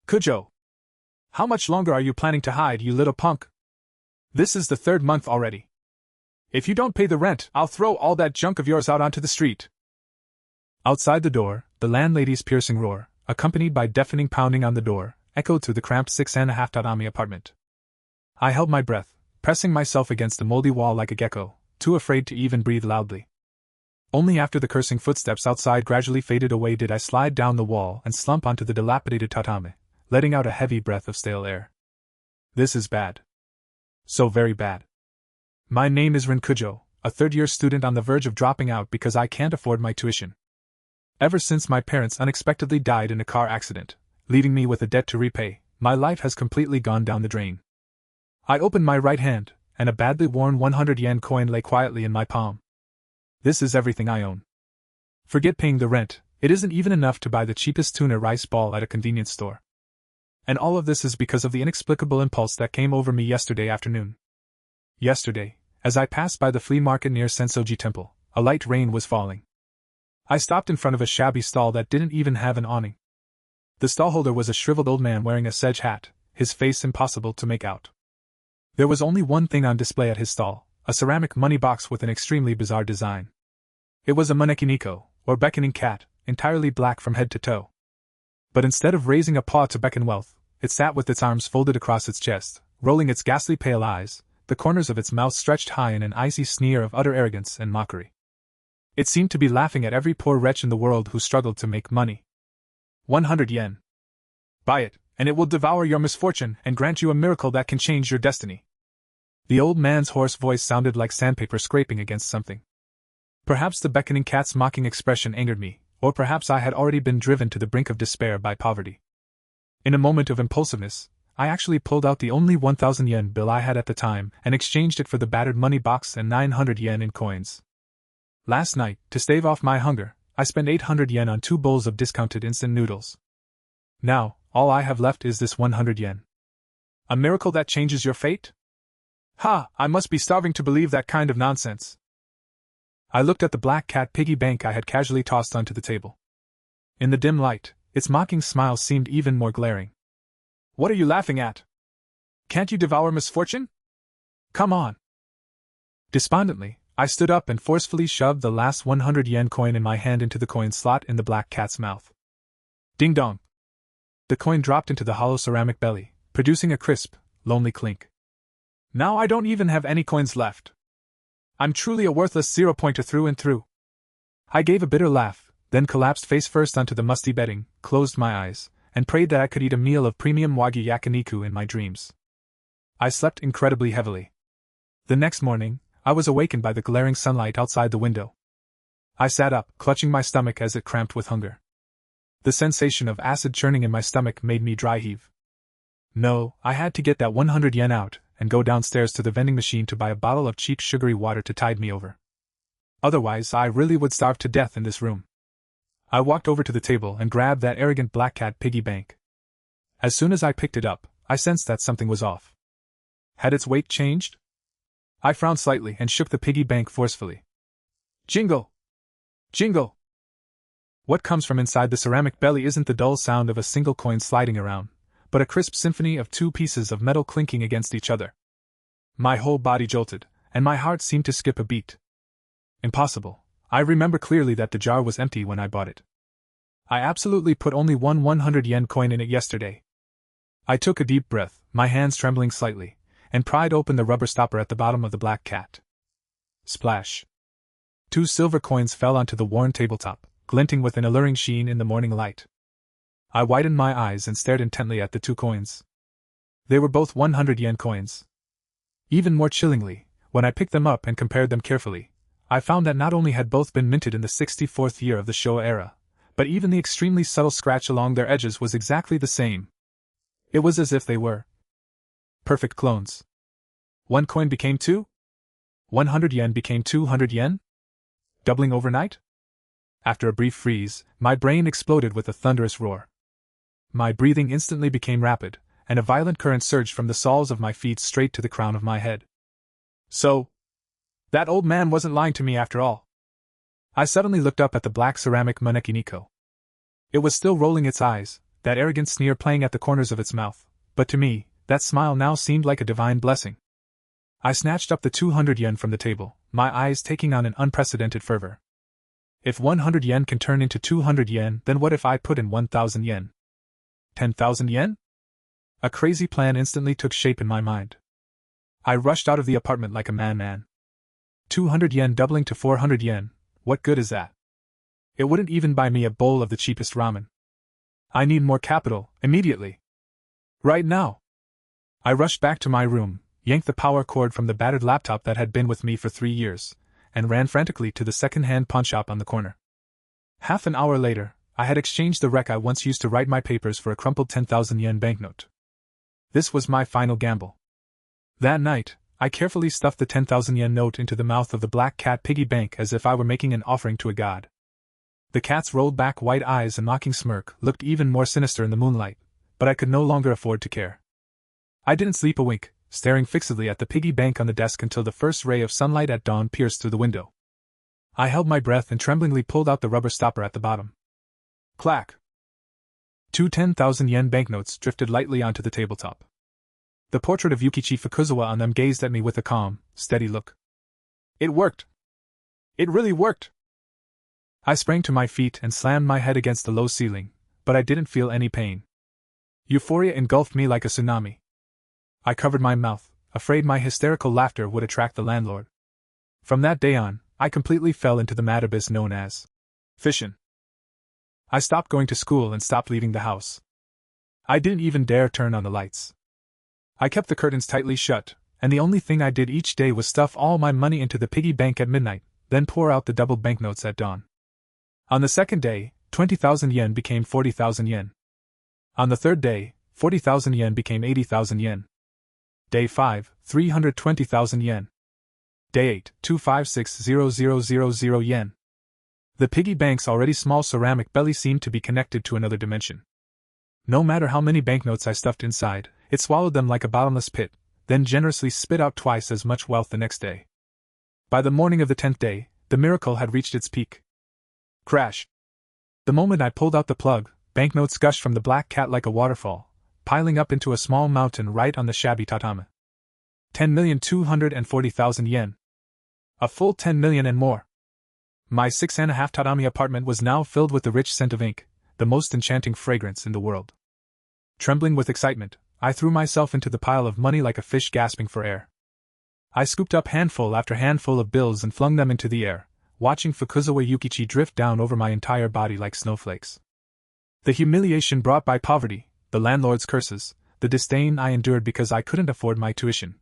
Kujo! How much longer are you planning to hide, you little punk? This is the 3rd month already. If you don't pay the rent, I'll throw all that junk of yours out onto the street. Outside the door, the landlady's piercing roar, accompanied by deafening pounding on the door, echoed through the cramped 6.5 tatami apartment. I held my breath, pressing myself against the moldy wall like a gecko, too afraid to even breathe loudly. Only after the cursing footsteps outside gradually faded away did I slide down the wall and slump onto the dilapidated tatami, letting out a heavy breath of stale air. This is bad. So very bad. My name is Ren Kujo, a 3rd-year student on the verge of dropping out because I can't afford my tuition. Ever since my parents unexpectedly died in a car accident, leaving me with a debt to repay, my life has completely gone down the drain. I opened my right hand, and a badly worn 100-yen coin lay quietly in my palm. This is everything I own. Forget paying the rent, it isn't even enough to buy the cheapest tuna rice ball at a convenience store. And all of this is because of the inexplicable impulse that came over me yesterday afternoon. Yesterday, as I passed by the flea market near Sensoji Temple, a light rain was falling. I stopped in front of a shabby stall that didn't even have an awning. The stallholder was a shriveled old man wearing a sedge hat, his face impossible to make out. There was only one thing on display at his stall, a ceramic money box with an extremely bizarre design. It was a manekiniko, or beckoning cat, entirely black from head to toe. But instead of raising a paw to beckon wealth, it sat with its arms folded across its chest, rolling its ghastly pale eyes, the corners of its mouth stretched high in an icy sneer of utter arrogance and mockery. It seemed to be laughing at every poor wretch in the world who struggled to make money. 100 yen. Buy it, and it will devour your misfortune and grant you a miracle that can change your destiny. The old man's hoarse voice sounded like sandpaper scraping against something. Perhaps the beckoning cat's mocking expression angered me, or perhaps I had already been driven to the brink of despair by poverty. In a moment of impulsiveness, I actually pulled out the only 1,000 yen bill I had at the time and exchanged it for the battered money box and 900 yen in coins. Last night, to stave off my hunger, I spent 800 yen on 2 bowls of discounted instant noodles. Now, all I have left is this 100 yen. A miracle that changes your fate? Ha! I must be starving to believe that kind of nonsense. I looked at the black cat piggy bank I had casually tossed onto the table. In the dim light, its mocking smile seemed even more glaring. What are you laughing at? Can't you devour misfortune? Come on. Despondently, I stood up and forcefully shoved the last 100 yen coin in my hand into the coin slot in the black cat's mouth. Ding dong. The coin dropped into the hollow ceramic belly, producing a crisp, lonely clink. Now I don't even have any coins left. I'm truly a worthless zero-pointer through and through. I gave a bitter laugh, then collapsed face first onto the musty bedding, closed my eyes, and prayed that I could eat a meal of premium wagyu yakiniku in my dreams. I slept incredibly heavily. The next morning, I was awakened by the glaring sunlight outside the window. I sat up, clutching my stomach as it cramped with hunger. The sensation of acid churning in my stomach made me dry heave. No, I had to get that 100 yen out and go downstairs to the vending machine to buy a bottle of cheap sugary water to tide me over. Otherwise, I really would starve to death in this room. I walked over to the table and grabbed that arrogant black cat piggy bank. As soon as I picked it up, I sensed that something was off. Had its weight changed? I frowned slightly and shook the piggy bank forcefully. Jingle! Jingle! What comes from inside the ceramic belly isn't the dull sound of a single coin sliding around, but a crisp symphony of 2 pieces of metal clinking against each other. My whole body jolted, and my heart seemed to skip a beat. Impossible. I remember clearly that the jar was empty when I bought it. I absolutely put only one 100 yen coin in it yesterday. I took a deep breath, my hands trembling slightly, and pried open the rubber stopper at the bottom of the black cat. Splash. 2 silver coins fell onto the worn tabletop, glinting with an alluring sheen in the morning light. I widened my eyes and stared intently at the 2 coins. They were both 100 yen coins. Even more chillingly, when I picked them up and compared them carefully, I found that not only had both been minted in the 64th year of the Showa era, but even the extremely subtle scratch along their edges was exactly the same. It was as if they were perfect clones. 1 coin became 2? 100 yen became 200 yen? Doubling overnight? After a brief freeze, my brain exploded with a thunderous roar. My breathing instantly became rapid, and a violent current surged from the soles of my feet straight to the crown of my head. So, that old man wasn't lying to me after all. I suddenly looked up at the black ceramic manekiniko. It was still rolling its eyes, that arrogant sneer playing at the corners of its mouth, but to me, that smile now seemed like a divine blessing. I snatched up the 200 yen from the table, my eyes taking on an unprecedented fervor. If 100 yen can turn into 200 yen, then what if I put in 1,000 yen? 10,000 yen? A crazy plan instantly took shape in my mind. I rushed out of the apartment like a madman. 200 yen doubling to 400 yen, what good is that? It wouldn't even buy me a bowl of the cheapest ramen. I need more capital, immediately. Right now. I rushed back to my room, yanked the power cord from the battered laptop that had been with me for 3 years, and ran frantically to the second-hand pawnshop on the corner. Half an hour later, I had exchanged the wreck I once used to write my papers for a crumpled 10,000 yen banknote. This was my final gamble. That night, I carefully stuffed the 10,000 yen note into the mouth of the black cat piggy bank as if I were making an offering to a god. The cat's rolled back white eyes and mocking smirk looked even more sinister in the moonlight, but I could no longer afford to care. I didn't sleep a wink, staring fixedly at the piggy bank on the desk until the first ray of sunlight at dawn pierced through the window. I held my breath and tremblingly pulled out the rubber stopper at the bottom. Clack! 2 10,000 yen banknotes drifted lightly onto the tabletop. The portrait of Yukichi Fukuzawa on them gazed at me with a calm, steady look. It worked! It really worked! I sprang to my feet and slammed my head against the low ceiling, but I didn't feel any pain. Euphoria engulfed me like a tsunami. I covered my mouth, afraid my hysterical laughter would attract the landlord. From that day on, I completely fell into the mad abyss known as fission. I stopped going to school and stopped leaving the house. I didn't even dare turn on the lights. I kept the curtains tightly shut, and the only thing I did each day was stuff all my money into the piggy bank at midnight, then pour out the double banknotes at dawn. On the second day, 20,000 yen became 40,000 yen. On the third day, 40,000 yen became 80,000 yen. Day 5, 320,000 yen. Day 8, 256,000 yen. The piggy bank's already small ceramic belly seemed to be connected to another dimension. No matter how many banknotes I stuffed inside, it swallowed them like a bottomless pit, then generously spit out twice as much wealth the next day. By the morning of the 10th day, the miracle had reached its peak. Crash! The moment I pulled out the plug, banknotes gushed from the black cat like a waterfall, piling up into a small mountain right on the shabby tatami. 10,240,000 yen. A full 10 million and more. My 6.5 tatami apartment was now filled with the rich scent of ink, the most enchanting fragrance in the world. Trembling with excitement, I threw myself into the pile of money like a fish gasping for air. I scooped up handful after handful of bills and flung them into the air, watching Fukuzawa Yukichi drift down over my entire body like snowflakes. The humiliation brought by poverty, the landlord's curses, the disdain I endured because I couldn't afford my tuition.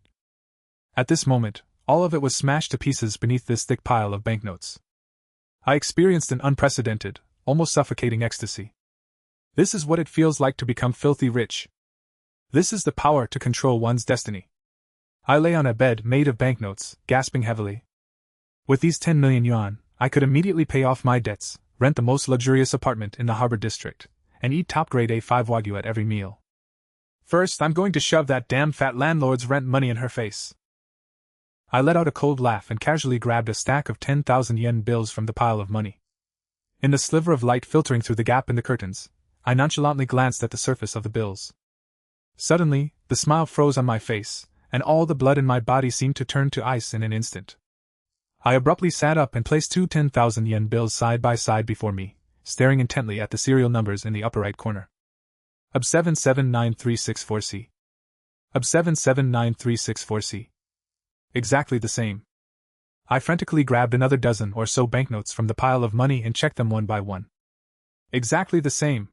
At this moment, all of it was smashed to pieces beneath this thick pile of banknotes. I experienced an unprecedented, almost suffocating ecstasy. This is what it feels like to become filthy rich. This is the power to control one's destiny. I lay on a bed made of banknotes, gasping heavily. With these 10 million yuan, I could immediately pay off my debts, rent the most luxurious apartment in the harbor district, and eat top-grade A5 Wagyu at every meal. First, I'm going to shove that damn fat landlord's rent money in her face. I let out a cold laugh and casually grabbed a stack of 10,000 yen bills from the pile of money. In the sliver of light filtering through the gap in the curtains, I nonchalantly glanced at the surface of the bills. Suddenly, the smile froze on my face, and all the blood in my body seemed to turn to ice in an instant. I abruptly sat up and placed 2 10,000 yen bills side by side before me, staring intently at the serial numbers in the upper right corner. UB 779364C. UB 779364C. Exactly the same. I frantically grabbed another dozen or so banknotes from the pile of money and checked them one by one. Exactly the same.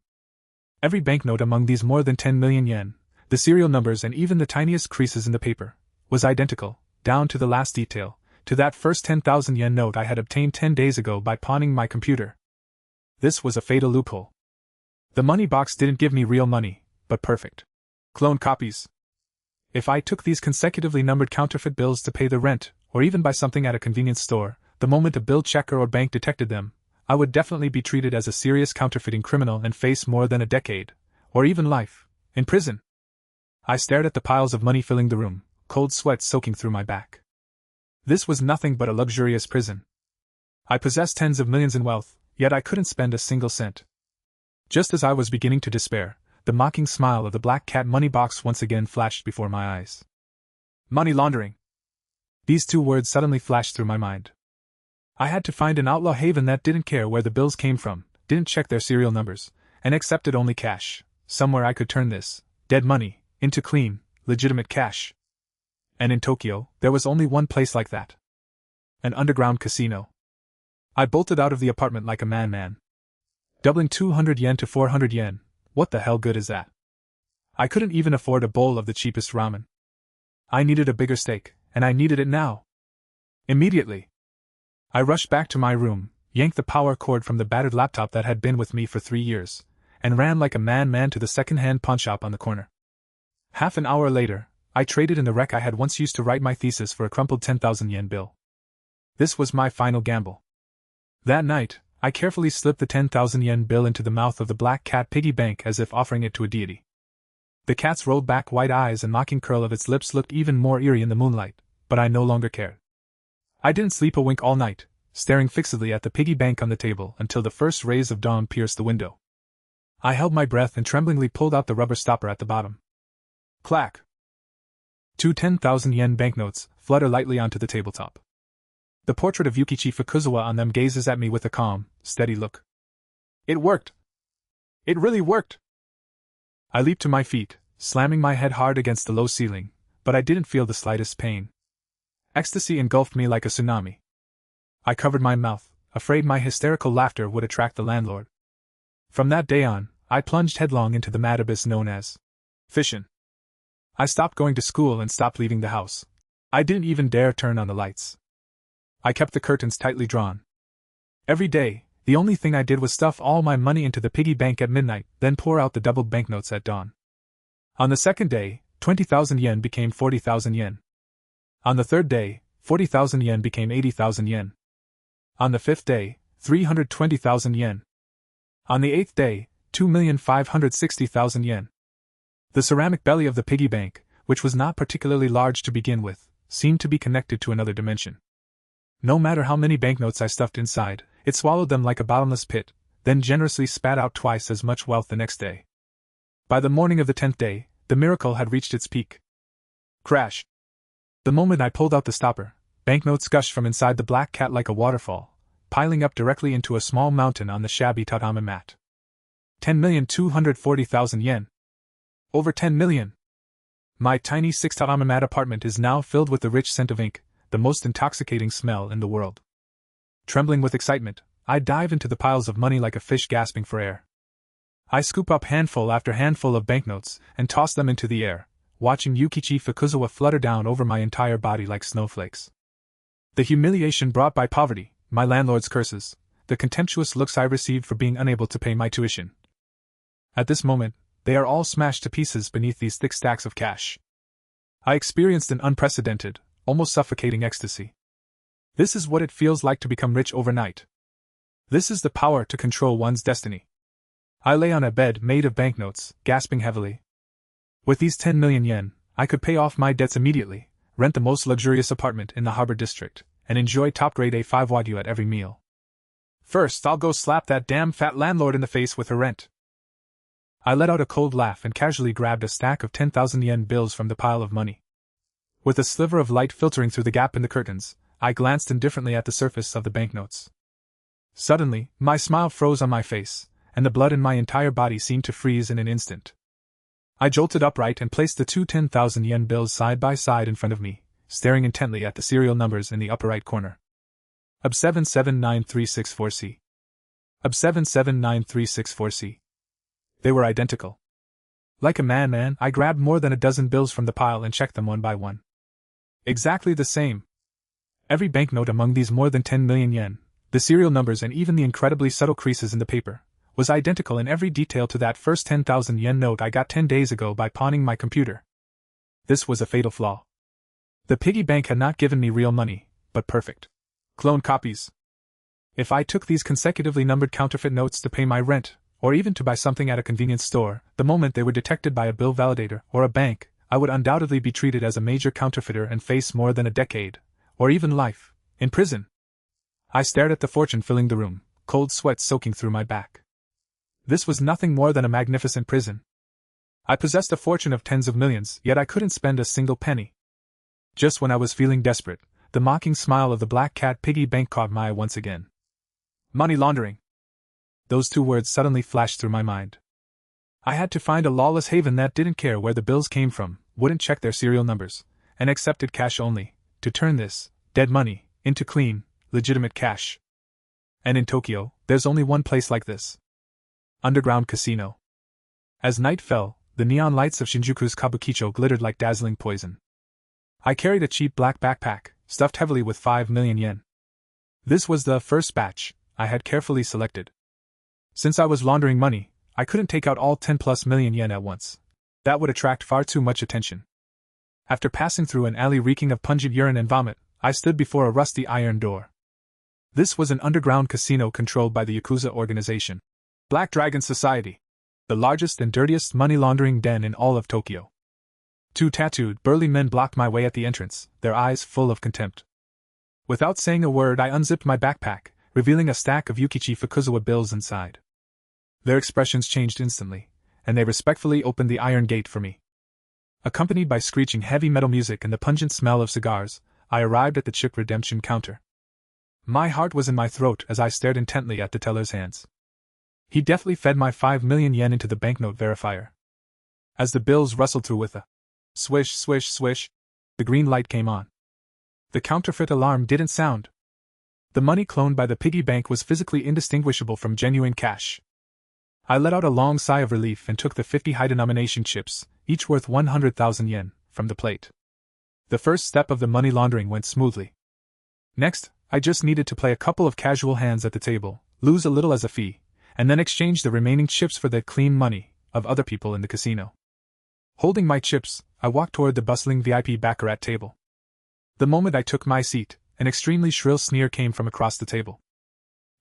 Every banknote among these more than 10 million yen, the serial numbers and even the tiniest creases in the paper, was identical, down to the last detail, to that first 10,000 yen note I had obtained 10 days ago by pawning my computer. This was a fatal loophole. The money box didn't give me real money, but perfect clone copies. If I took these consecutively numbered counterfeit bills to pay the rent, or even buy something at a convenience store, the moment a bill checker or bank detected them, I would definitely be treated as a serious counterfeiting criminal and face more than a decade, or even life, in prison. I stared at the piles of money filling the room, cold sweat soaking through my back. This was nothing but a luxurious prison. I possessed tens of millions in wealth, yet I couldn't spend a single cent. Just as I was beginning to despair, the mocking smile of the black cat money box once again flashed before my eyes. Money laundering. These two words suddenly flashed through my mind. I had to find an outlaw haven that didn't care where the bills came from, didn't check their serial numbers, and accepted only cash, somewhere I could turn this dead money into clean, legitimate cash. And in Tokyo, there was only one place like that. An underground casino. I bolted out of the apartment like a madman. Doubling 200 yen to 400 yen, what the hell good is that? I couldn't even afford a bowl of the cheapest ramen. I needed a bigger steak, and I needed it now. Immediately. I rushed back to my room, yanked the power cord from the battered laptop that had been with me for 3 years, and ran like a madman to the second-hand pawnshop on the corner. Half an hour later, I traded in the wreck I had once used to write my thesis for a crumpled 10,000 yen bill. This was my final gamble. That night, I carefully slipped the 10,000 yen bill into the mouth of the black cat piggy bank as if offering it to a deity. The cat's rolled back white eyes and mocking curl of its lips looked even more eerie in the moonlight, but I no longer cared. I didn't sleep a wink all night, staring fixedly at the piggy bank on the table until the first rays of dawn pierced the window. I held my breath and tremblingly pulled out the rubber stopper at the bottom. Clack! 2 10,000 yen banknotes flutter lightly onto the tabletop. The portrait of Yukishiro Aya on them gazes at me with a calm, steady look. It worked! It really worked! I leaped to my feet, slamming my head hard against the low ceiling, but I didn't feel the slightest pain. Ecstasy engulfed me like a tsunami. I covered my mouth, afraid my hysterical laughter would attract the landlord. From that day on, I plunged headlong into the mad abyss known as fishin'. I stopped going to school and stopped leaving the house. I didn't even dare turn on the lights. I kept the curtains tightly drawn. Every day, the only thing I did was stuff all my money into the piggy bank at midnight, then pour out the doubled banknotes at dawn. On the second day, 20,000 yen became 40,000 yen. On the third day, 40,000 yen became 80,000 yen. On the fifth day, 320,000 yen. On the eighth day, 2,560,000 yen. The ceramic belly of the piggy bank, which was not particularly large to begin with, seemed to be connected to another dimension. No matter how many banknotes I stuffed inside, it swallowed them like a bottomless pit, then generously spat out twice as much wealth the next day. By the morning of the 10th day, the miracle had reached its peak. Crash! The moment I pulled out the stopper, banknotes gushed from inside the black cat like a waterfall, piling up directly into a small mountain on the shabby tatami mat. 10,240,000 yen. Over 10 million! My tiny 6 tatami mat apartment is now filled with the rich scent of ink, the most intoxicating smell in the world. Trembling with excitement, I dive into the piles of money like a fish gasping for air. I scoop up handful after handful of banknotes and toss them into the air, watching Yukishiro Aya flutter down over my entire body like snowflakes. The humiliation brought by poverty, my landlord's curses, the contemptuous looks I received for being unable to pay my tuition. At this moment, they are all smashed to pieces beneath these thick stacks of cash. I experienced an unprecedented, almost suffocating ecstasy. This is what it feels like to become rich overnight. This is the power to control one's destiny. I lay on a bed made of banknotes, gasping heavily. With these 10 million yen, I could pay off my debts immediately, rent the most luxurious apartment in the harbor district, and enjoy top-grade A5 wagyu at every meal. First, I'll go slap that damn fat landlord in the face with her rent. I let out a cold laugh and casually grabbed a stack of 10,000 yen bills from the pile of money. With a sliver of light filtering through the gap in the curtains, I glanced indifferently at the surface of the banknotes. Suddenly, my smile froze on my face, and the blood in my entire body seemed to freeze in an instant. I jolted upright and placed the two 10,000 yen bills side by side in front of me, staring intently at the serial numbers in the upper right corner. UB 779364C. UB 779364C. They were identical. Like a madman, I grabbed more than a dozen bills from the pile and checked them one by one. Exactly the same. Every banknote among these more than 10 million yen, the serial numbers and even the incredibly subtle creases in the paper, was identical in every detail to that first 10,000 yen note I got 10 days ago by pawning my computer. This was a fatal flaw. The piggy bank had not given me real money, but perfect clone copies. If I took these consecutively numbered counterfeit notes to pay my rent, or even to buy something at a convenience store, the moment they were detected by a bill validator or a bank, I would undoubtedly be treated as a major counterfeiter and face more than a decade, or even life, in prison. I stared at the fortune filling the room, cold sweat soaking through my back. This was nothing more than a magnificent prison. I possessed a fortune of tens of millions, yet I couldn't spend a single penny. Just when I was feeling desperate, the mocking smile of the black cat piggy bank caught my eye once again. Money laundering. Those two words suddenly flashed through my mind. I had to find a lawless haven that didn't care where the bills came from, wouldn't check their serial numbers, and accepted cash only, to turn this dead money into clean, legitimate cash. And in Tokyo, there's only one place like this. Underground casino. As night fell, the neon lights of Shinjuku's Kabukicho glittered like dazzling poison. I carried a cheap black backpack, stuffed heavily with 5 million yen. This was the first batch I had carefully selected. Since I was laundering money, I couldn't take out all 10+ million yen at once. That would attract far too much attention. After passing through an alley reeking of pungent urine and vomit, I stood before a rusty iron door. This was an underground casino controlled by the Yakuza organization, Black Dragon Society, the largest and dirtiest money laundering den in all of Tokyo. Two tattooed, burly men blocked my way at the entrance, their eyes full of contempt. Without saying a word, I unzipped my backpack, revealing a stack of Yukichi Fukuzawa bills inside. Their expressions changed instantly, and they respectfully opened the iron gate for me. Accompanied by screeching heavy metal music and the pungent smell of cigars, I arrived at the chip redemption counter. My heart was in my throat as I stared intently at the teller's hands. He deftly fed my 5 million yen into the banknote verifier. As the bills rustled through with a swish, swish, swish, the green light came on. The counterfeit alarm didn't sound. The money cloned by the piggy bank was physically indistinguishable from genuine cash. I let out a long sigh of relief and took the 50 high-denomination chips, each worth 100,000 yen, from the plate. The first step of the money laundering went smoothly. Next, I just needed to play a couple of casual hands at the table, lose a little as a fee, and then exchange the remaining chips for the clean money of other people in the casino. Holding my chips, I walked toward the bustling VIP baccarat table. The moment I took my seat, an extremely shrill sneer came from across the table.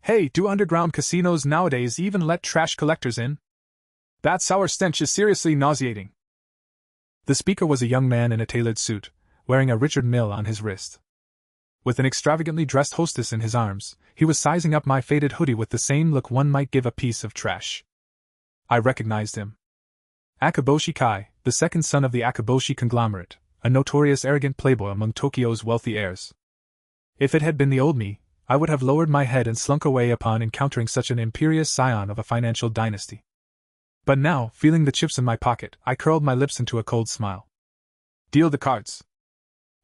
"Hey, do underground casinos nowadays even let trash collectors in? That sour stench is seriously nauseating." The speaker was a young man in a tailored suit, wearing a Richard Mille on his wrist. With an extravagantly dressed hostess in his arms, he was sizing up my faded hoodie with the same look one might give a piece of trash. I recognized him. Akaboshi Kai, the second son of the Akaboshi conglomerate, a notorious arrogant playboy among Tokyo's wealthy heirs. If it had been the old me, I would have lowered my head and slunk away upon encountering such an imperious scion of a financial dynasty. But now, feeling the chips in my pocket, I curled my lips into a cold smile. "Deal the cards."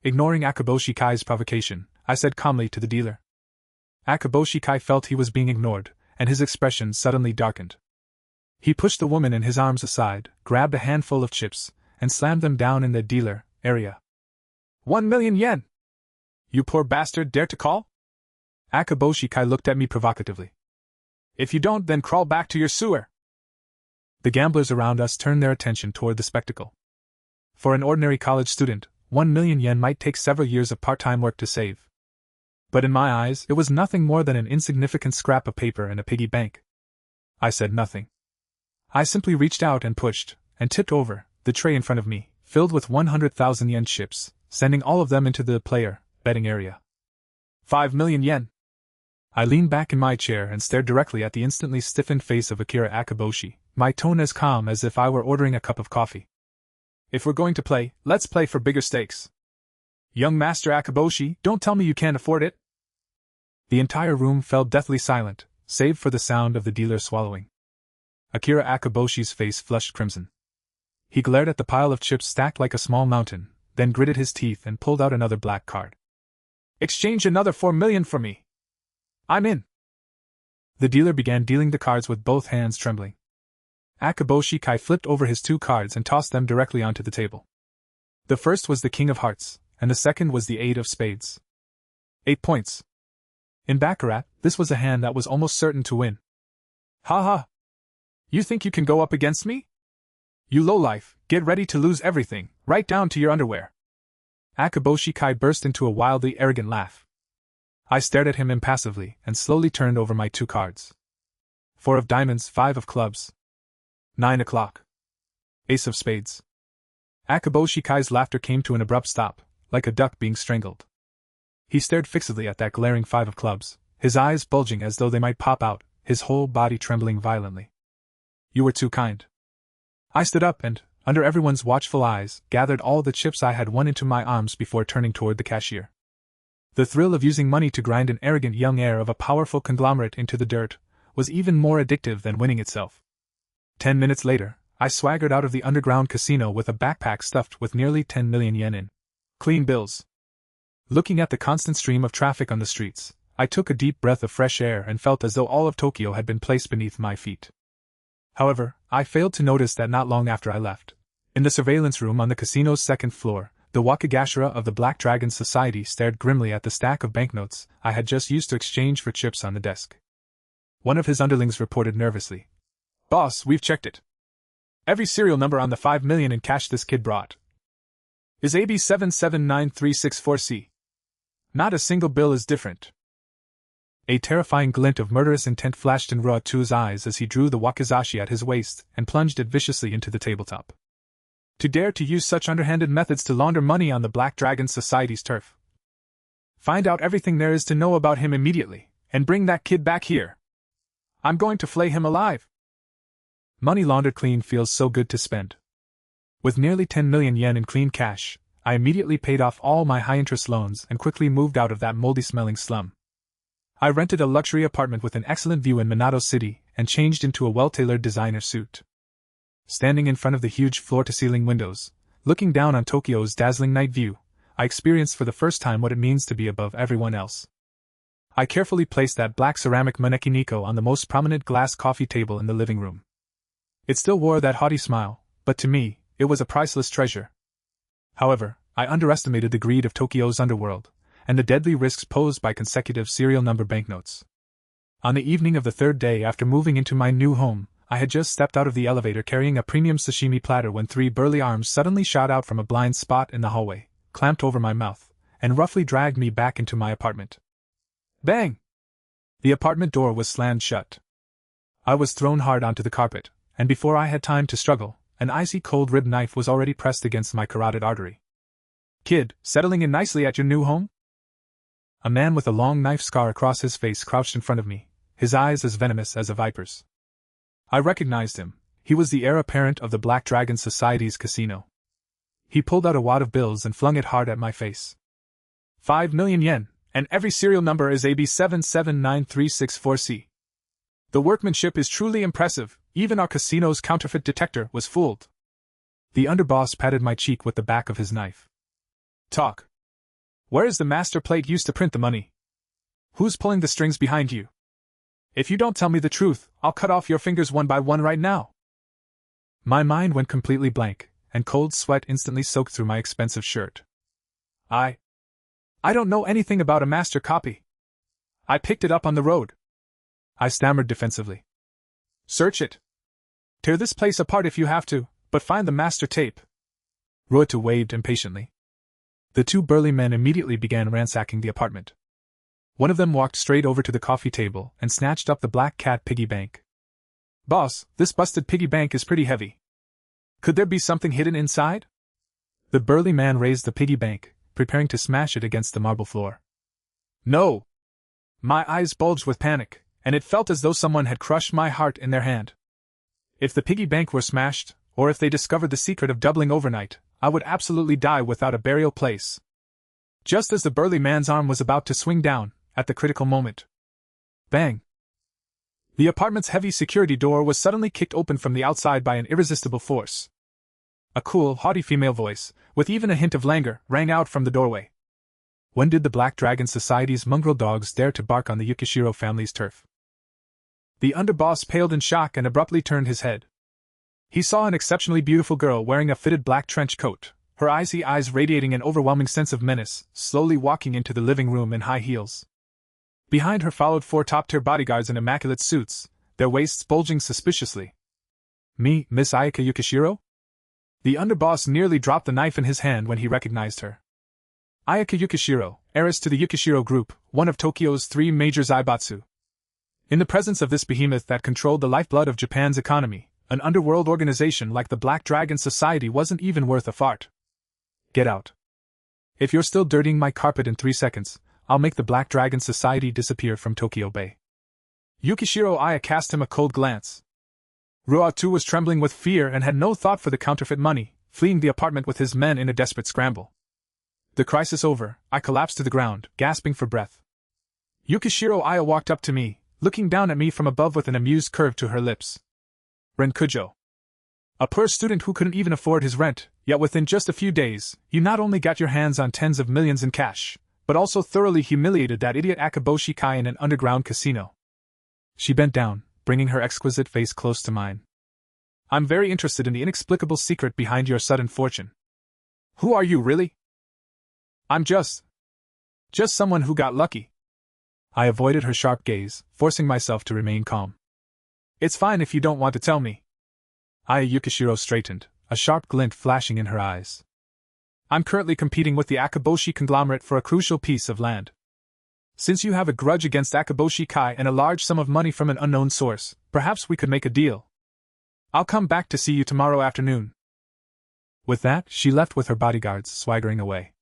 Ignoring Akaboshi Kai's provocation, I said calmly to the dealer. Akaboshi Kai felt he was being ignored, and his expression suddenly darkened. He pushed the woman in his arms aside, grabbed a handful of chips, and slammed them down in the dealer area. 1 million yen! You poor bastard dare to call? Akaboshi Kai looked at me provocatively. If you don't, then crawl back to your sewer. The gamblers around us turned their attention toward the spectacle. For an ordinary college student, 1 million yen might take several years of part-time work to save. But in my eyes, it was nothing more than an insignificant scrap of paper in a piggy bank. I said nothing. I simply reached out and pushed, and tipped over, the tray in front of me, filled with 100,000 yen chips, sending all of them into the player betting area. 5 million yen! I leaned back in my chair and stared directly at the instantly stiffened face of Akira Akaboshi, my tone as calm as if I were ordering a cup of coffee. If we're going to play, let's play for bigger stakes. Young Master Akaboshi, don't tell me you can't afford it. The entire room fell deathly silent, save for the sound of the dealer swallowing. Akira Akaboshi's face flushed crimson. He glared at the pile of chips stacked like a small mountain, then gritted his teeth and pulled out another black card. Exchange another 4 million for me. I'm in. The dealer began dealing the cards with both hands trembling. Akaboshi Kai flipped over his 2 cards and tossed them directly onto the table. The first was the King of Hearts, and the second was the 8 of Spades. 8 points. In Baccarat, this was a hand that was almost certain to win. Ha ha! You think you can go up against me? You lowlife, get ready to lose everything, right down to your underwear. Akaboshi Kai burst into a wildly arrogant laugh. I stared at him impassively and slowly turned over my 2 cards. 4 of diamonds, 5 of clubs. 9 o'clock. Ace of Spades. Akaboshi Kai's laughter came to an abrupt stop, like a duck being strangled. He stared fixedly at that glaring 5 of clubs, his eyes bulging as though they might pop out, his whole body trembling violently. You were too kind. I stood up and, under everyone's watchful eyes, gathered all the chips I had won into my arms before turning toward the cashier. The thrill of using money to grind an arrogant young heir of a powerful conglomerate into the dirt was even more addictive than winning itself. 10 minutes later, I swaggered out of the underground casino with a backpack stuffed with nearly 10 million yen in clean bills. Looking at the constant stream of traffic on the streets, I took a deep breath of fresh air and felt as though all of Tokyo had been placed beneath my feet. However, I failed to notice that not long after I left, in the surveillance room on the casino's second floor, the Wakagashira of the Black Dragon Society stared grimly at the stack of banknotes I had just used to exchange for chips on the desk. One of his underlings reported nervously, "Boss, we've checked it. Every serial number on the 5 million in cash this kid brought is AB 779364C. Not a single bill is different." A terrifying glint of murderous intent flashed in Ruotu's eyes as he drew the wakizashi at his waist and plunged it viciously into the tabletop. To dare to use such underhanded methods to launder money on the Black Dragon Society's turf. Find out everything there is to know about him immediately, and bring that kid back here. I'm going to flay him alive. Money laundered clean feels so good to spend. With nearly 10 million yen in clean cash, I immediately paid off all my high-interest loans and quickly moved out of that moldy-smelling slum. I rented a luxury apartment with an excellent view in Minato City and changed into a well-tailored designer suit. Standing in front of the huge floor-to-ceiling windows, looking down on Tokyo's dazzling night view, I experienced for the first time what it means to be above everyone else. I carefully placed that black ceramic maneki Nico on the most prominent glass coffee table in the living room. It still wore that haughty smile, but to me, it was a priceless treasure. However, I underestimated the greed of Tokyo's underworld, and the deadly risks posed by consecutive serial number banknotes. On the evening of the third day after moving into my new home, I had just stepped out of the elevator carrying a premium sashimi platter when 3 burly arms suddenly shot out from a blind spot in the hallway, clamped over my mouth, and roughly dragged me back into my apartment. Bang! The apartment door was slammed shut. I was thrown hard onto the carpet, and before I had time to struggle, an icy cold rib knife was already pressed against my carotid artery. Kid, settling in nicely at your new home? A man with a long knife scar across his face crouched in front of me, his eyes as venomous as a viper's. I recognized him. He was the heir apparent of the Black Dragon Society's casino. He pulled out a wad of bills and flung it hard at my face. 5 million yen, and every serial number is AB 779364C. The workmanship is truly impressive, even our casino's counterfeit detector was fooled. The underboss patted my cheek with the back of his knife. Talk. Where is the master plate used to print the money? Who's pulling the strings behind you? If you don't tell me the truth, I'll cut off your fingers one by one right now. My mind went completely blank, and cold sweat instantly soaked through my expensive shirt. I don't know anything about a master copy. I picked it up on the road. I stammered defensively. Search it. Tear this place apart if you have to, but find the master tape. Ruotu waved impatiently. The 2 burly men immediately began ransacking the apartment. One of them walked straight over to the coffee table and snatched up the black cat piggy bank. Boss, this busted piggy bank is pretty heavy. Could there be something hidden inside? The burly man raised the piggy bank, preparing to smash it against the marble floor. No! My eyes bulged with panic, and it felt as though someone had crushed my heart in their hand. If the piggy bank were smashed, or if they discovered the secret of doubling overnight, I would absolutely die without a burial place. Just as the burly man's arm was about to swing down, at the critical moment. Bang! The apartment's heavy security door was suddenly kicked open from the outside by an irresistible force. A cool, haughty female voice, with even a hint of languor, rang out from the doorway. When did the Black Dragon Society's mongrel dogs dare to bark on the Yukishiro family's turf? The underboss paled in shock and abruptly turned his head. He saw an exceptionally beautiful girl wearing a fitted black trench coat, her icy eyes radiating an overwhelming sense of menace, slowly walking into the living room in high heels. Behind her followed 4 top-tier bodyguards in immaculate suits, their waists bulging suspiciously. Me, Miss Ayaka Yukishiro? The underboss nearly dropped the knife in his hand when he recognized her. Ayaka Yukishiro, heiress to the Yukishiro Group, one of Tokyo's 3 major zaibatsu. In the presence of this behemoth that controlled the lifeblood of Japan's economy, an underworld organization like the Black Dragon Society wasn't even worth a fart. Get out. If you're still dirtying my carpet in 3 seconds, I'll make the Black Dragon Society disappear from Tokyo Bay. Yukishiro Aya cast him a cold glance. Ruo too was trembling with fear and had no thought for the counterfeit money, fleeing the apartment with his men in a desperate scramble. The crisis over, I collapsed to the ground, gasping for breath. Yukishiro Aya walked up to me, looking down at me from above with an amused curve to her lips. Ren Kujo. A poor student who couldn't even afford his rent, yet within just a few days, you not only got your hands on tens of millions in cash, but also thoroughly humiliated that idiot Akaboshi Kai in an underground casino. She bent down, bringing her exquisite face close to mine. I'm very interested in the inexplicable secret behind your sudden fortune. Who are you, really? I'm just someone who got lucky. I avoided her sharp gaze, forcing myself to remain calm. It's fine if you don't want to tell me. Aya Yukishiro straightened, a sharp glint flashing in her eyes. I'm currently competing with the Akaboshi conglomerate for a crucial piece of land. Since you have a grudge against Akaboshi Kai and a large sum of money from an unknown source, perhaps we could make a deal. I'll come back to see you tomorrow afternoon. With that, she left with her bodyguards, swaggering away.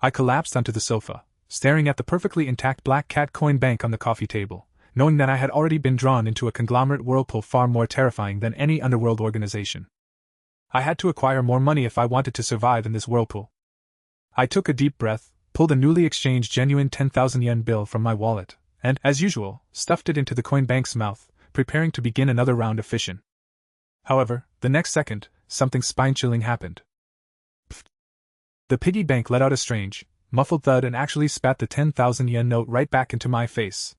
I collapsed onto the sofa, staring at the perfectly intact blackcat coin bank on the coffee table, knowing that I had already been drawn into a conglomerate whirlpool far more terrifying than any underworld organization. I had to acquire more money if I wanted to survive in this whirlpool. I took a deep breath, pulled a newly exchanged genuine 10,000 yen bill from my wallet, and, as usual, stuffed it into the coin bank's mouth, preparing to begin another round of fission. However, the next second, something spine-chilling happened. Pfft. The piggy bank let out a strange, muffled thud and actually spat the 10,000 yen note right back into my face.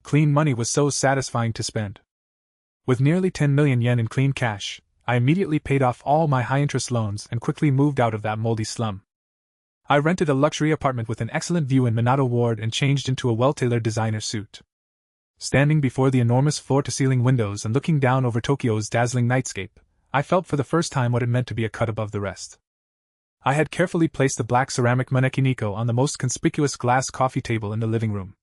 Clean money was so satisfying to spend. With nearly 10 million yen in clean cash, I immediately paid off all my high-interest loans and quickly moved out of that moldy slum. I rented a luxury apartment with an excellent view in Minato Ward and changed into a well-tailored designer suit. Standing before the enormous floor-to-ceiling windows and looking down over Tokyo's dazzling nightscape, I felt for the first time what it meant to be a cut above the rest. I had carefully placed the black ceramic manekiniko on the most conspicuous glass coffee table in the living room.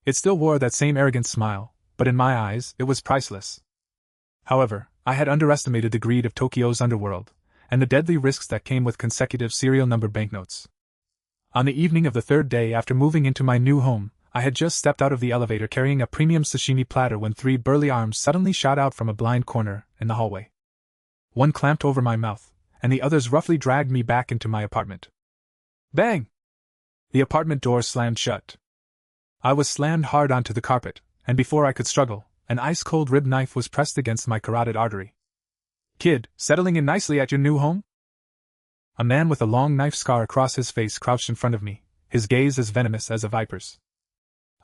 It still wore that same arrogant smile, but in my eyes, it was priceless. However, I had underestimated the greed of Tokyo's underworld, and the deadly risks that came with consecutive serial-numbered banknotes. On the evening of the third day after moving into my new home, I had just stepped out of the elevator carrying a premium sashimi platter when three burly arms suddenly shot out from a blind corner in the hallway. One clamped over my mouth, and the others roughly dragged me back into my apartment. Bang! The apartment door slammed shut. I was slammed hard onto the carpet, and before I could struggle, an ice-cold rib knife was pressed against my carotid artery. Kid, settling in nicely at your new home? A man with a long knife scar across his face crouched in front of me, his gaze as venomous as a viper's.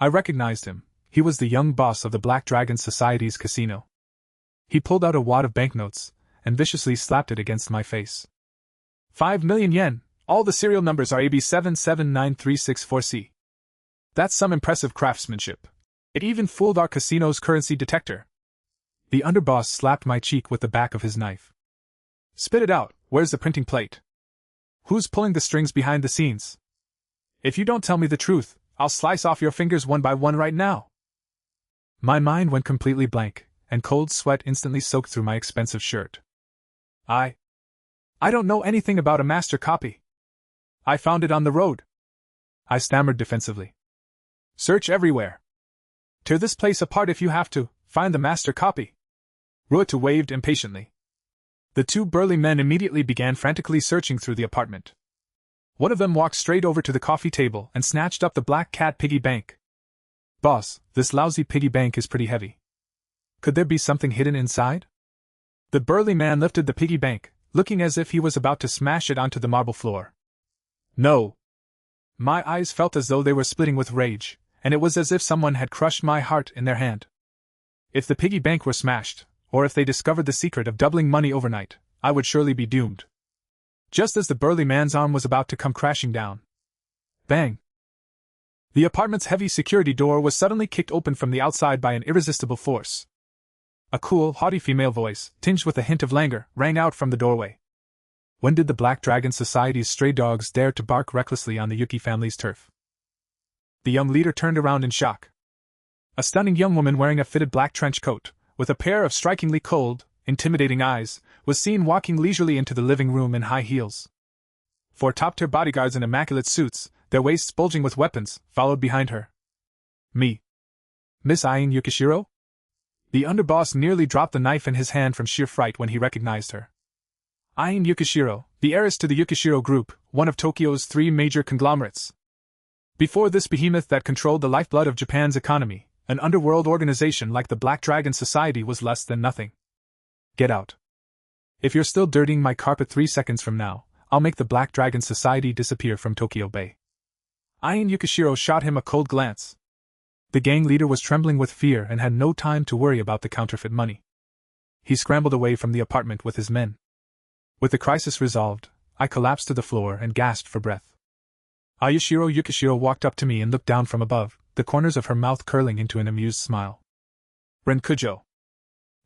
I recognized him. He was the young boss of the Black Dragon Society's casino. He pulled out a wad of banknotes and viciously slapped it against my face. 5 million yen, all the serial numbers are AB779364C. That's some impressive craftsmanship. It even fooled our casino's currency detector. The underboss slapped my cheek with the back of his knife. Spit it out, where's the printing plate? Who's pulling the strings behind the scenes? If you don't tell me the truth, I'll slice off your fingers one by one right now. My mind went completely blank, and cold sweat instantly soaked through my expensive shirt. I don't know anything about a master copy. I found it on the road. I stammered defensively. Search everywhere. Tear this place apart if you have to, find the master copy. Ruotu waved impatiently. The two burly men immediately began frantically searching through the apartment. One of them walked straight over to the coffee table and snatched up the black cat piggy bank. Boss, this lousy piggy bank is pretty heavy. Could there be something hidden inside? The burly man lifted the piggy bank, looking as if he was about to smash it onto the marble floor. No. My eyes felt as though they were splitting with rage, and it was as if someone had crushed my heart in their hand. If the piggy bank were smashed, or if they discovered the secret of doubling money overnight, I would surely be doomed. Just as the burly man's arm was about to come crashing down. Bang! The apartment's heavy security door was suddenly kicked open from the outside by an irresistible force. A cool, haughty female voice, tinged with a hint of languor, rang out from the doorway. When did the Black Dragon Society's stray dogs dare to bark recklessly on the Yuki family's turf? The young leader turned around in shock. A stunning young woman wearing a fitted black trench coat, with a pair of strikingly cold, intimidating eyes, was seen walking leisurely into the living room in high heels. Four top-tier bodyguards in immaculate suits, their waists bulging with weapons, followed behind her. Me. Miss Ayin Yukishiro? The underboss nearly dropped the knife in his hand from sheer fright when he recognized her. I am Yukishiro, the heiress to the Yukishiro Group, one of Tokyo's 3 major conglomerates. Before this behemoth that controlled the lifeblood of Japan's economy, an underworld organization like the Black Dragon Society was less than nothing. Get out. If you're still dirtying my carpet 3 seconds from now, I'll make the Black Dragon Society disappear from Tokyo Bay. Ian Yukishiro shot him a cold glance. The gang leader was trembling with fear and had no time to worry about the counterfeit money. He scrambled away from the apartment with his men. With the crisis resolved, I collapsed to the floor and gasped for breath. Ayashiro Yukishiro walked up to me and looked down from above, the corners of her mouth curling into an amused smile. Ren Kujo.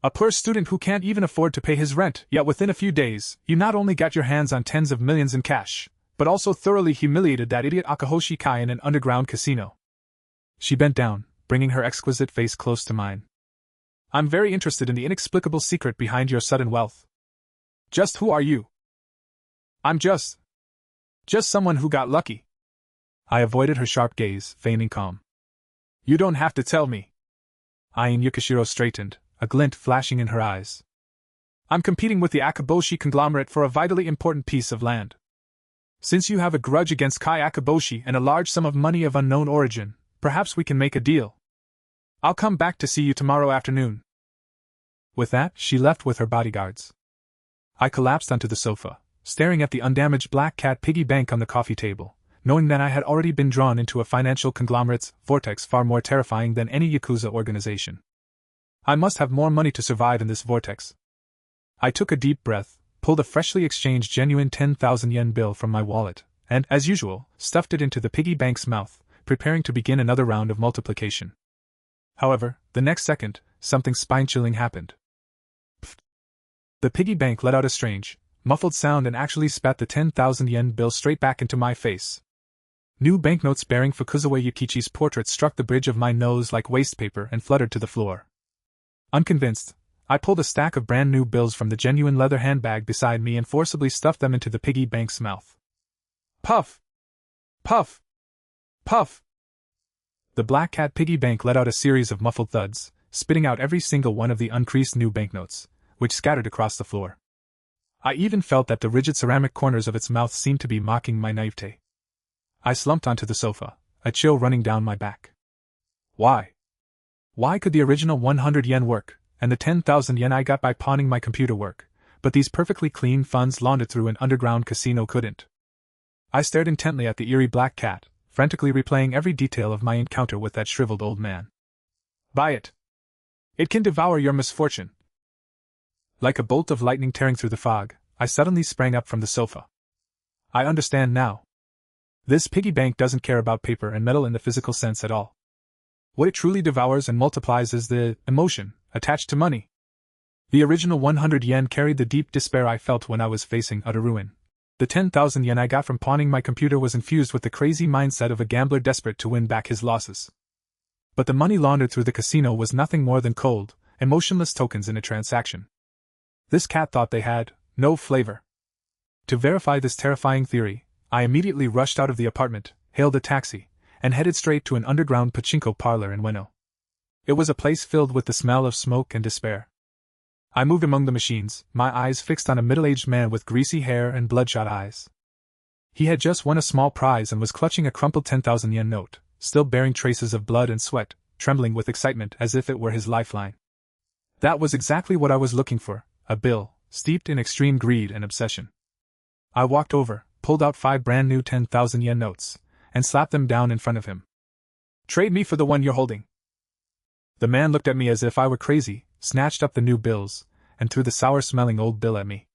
A poor student who can't even afford to pay his rent, yet within a few days, you not only got your hands on tens of millions in cash, but also thoroughly humiliated that idiot Akahoshi Kai in an underground casino. She bent down, bringing her exquisite face close to mine. I'm very interested in the inexplicable secret behind your sudden wealth. Just who are you? I'm just someone who got lucky. I avoided her sharp gaze, feigning calm. You don't have to tell me. Ian Yukishiro straightened, a glint flashing in her eyes. I'm competing with the Akaboshi conglomerate for a vitally important piece of land. Since you have a grudge against Kai Akaboshi and a large sum of money of unknown origin, perhaps we can make a deal. I'll come back to see you tomorrow afternoon. With that, she left with her bodyguards. I collapsed onto the sofa, staring at the undamaged black cat piggy bank on the coffee table, knowing that I had already been drawn into a financial conglomerate's vortex far more terrifying than any Yakuza organization. I must have more money to survive in this vortex. I took a deep breath, pulled a freshly exchanged genuine 10,000 yen bill from my wallet, and, as usual, stuffed it into the piggy bank's mouth, preparing to begin another round of multiplication. However, the next second, something spine-chilling happened. Pfft. The piggy bank let out a strange, muffled sound and actually spat the 10,000 yen bill straight back into my face. New banknotes bearing Fukuzawa Yukichi's portrait struck the bridge of my nose like waste paper and fluttered to the floor. Unconvinced, I pulled a stack of brand new bills from the genuine leather handbag beside me and forcibly stuffed them into the piggy bank's mouth. Puff! Puff! Puff! The black cat piggy bank let out a series of muffled thuds, spitting out every single one of the uncreased new banknotes, which scattered across the floor. I even felt that the rigid ceramic corners of its mouth seemed to be mocking my naivete. I slumped onto the sofa, a chill running down my back. Why? Why could the original 100 yen work, and the 10,000 yen I got by pawning my computer work, but these perfectly clean funds laundered through an underground casino couldn't? I stared intently at the eerie black cat, frantically replaying every detail of my encounter with that shriveled old man. Buy it. It can devour your misfortune. Like a bolt of lightning tearing through the fog, I suddenly sprang up from the sofa. I understand now. This piggy bank doesn't care about paper and metal in the physical sense at all. What it truly devours and multiplies is the emotion attached to money. The original 100 yen carried the deep despair I felt when I was facing utter ruin. The 10,000 yen I got from pawning my computer was infused with the crazy mindset of a gambler desperate to win back his losses. But the money laundered through the casino was nothing more than cold, emotionless tokens in a transaction. This cat thought they had no flavor. To verify this terrifying theory, I immediately rushed out of the apartment, hailed a taxi, and headed straight to an underground pachinko parlor in Ueno. It was a place filled with the smell of smoke and despair. I moved among the machines, my eyes fixed on a middle-aged man with greasy hair and bloodshot eyes. He had just won a small prize and was clutching a crumpled 10,000 yen note, still bearing traces of blood and sweat, trembling with excitement as if it were his lifeline. That was exactly what I was looking for, a bill, steeped in extreme greed and obsession. I walked over, pulled out 5 brand new 10,000 yen notes, and slapped them down in front of him. Trade me for the one you're holding. The man looked at me as if I were crazy, snatched up the new bills, and threw the sour-smelling old bill at me.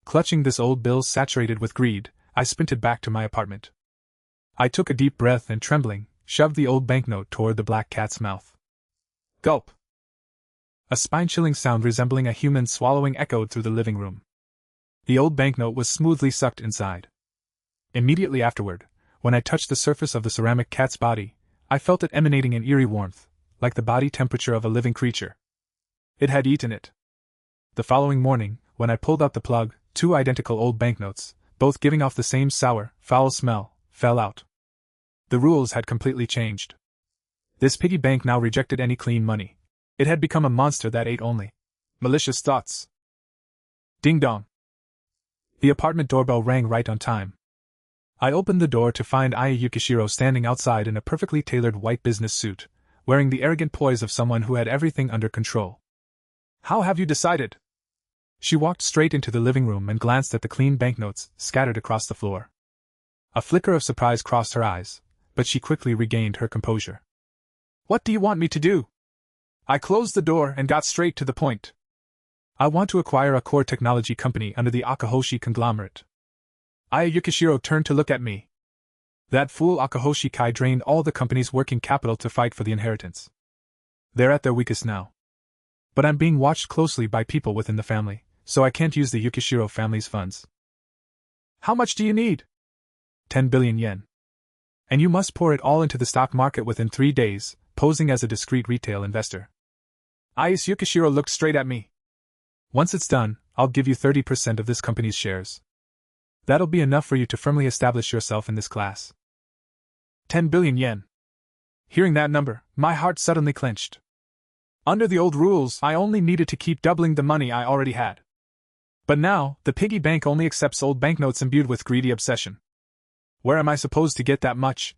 Clutching this old bill saturated with greed, I sprinted back to my apartment. I took a deep breath and, trembling, shoved the old banknote toward the black cat's mouth. Gulp! A spine-chilling sound resembling a human swallowing echoed through the living room. The old banknote was smoothly sucked inside. Immediately afterward, when I touched the surface of the ceramic cat's body, I felt it emanating an eerie warmth, like the body temperature of a living creature. It had eaten it. The following morning, when I pulled out the plug, 2 identical old banknotes, both giving off the same sour, foul smell, fell out. The rules had completely changed. This piggy bank now rejected any clean money. It had become a monster that ate only malicious thoughts. Ding dong. The apartment doorbell rang right on time. I opened the door to find Aya Yukishiro standing outside in a perfectly tailored white business suit, wearing the arrogant poise of someone who had everything under control. How have you decided? She walked straight into the living room and glanced at the clean banknotes scattered across the floor. A flicker of surprise crossed her eyes, but she quickly regained her composure. What do you want me to do? I closed the door and got straight to the point. I want to acquire a core technology company under the Akahoshi conglomerate. Aya Yukishiro turned to look at me. That fool Akahoshi Kai drained all the company's working capital to fight for the inheritance. They're at their weakest now. But I'm being watched closely by people within the family, so I can't use the Yukishiro family's funds. How much do you need? 10 billion yen. And you must pour it all into the stock market within 3 days, posing as a discreet retail investor. Aya Yukishiro looked straight at me. Once it's done, I'll give you 30% of this company's shares. That'll be enough for you to firmly establish yourself in this class. 10 billion yen. Hearing that number, my heart suddenly clenched. Under the old rules, I only needed to keep doubling the money I already had. But now, the piggy bank only accepts old banknotes imbued with greedy obsession. Where am I supposed to get that much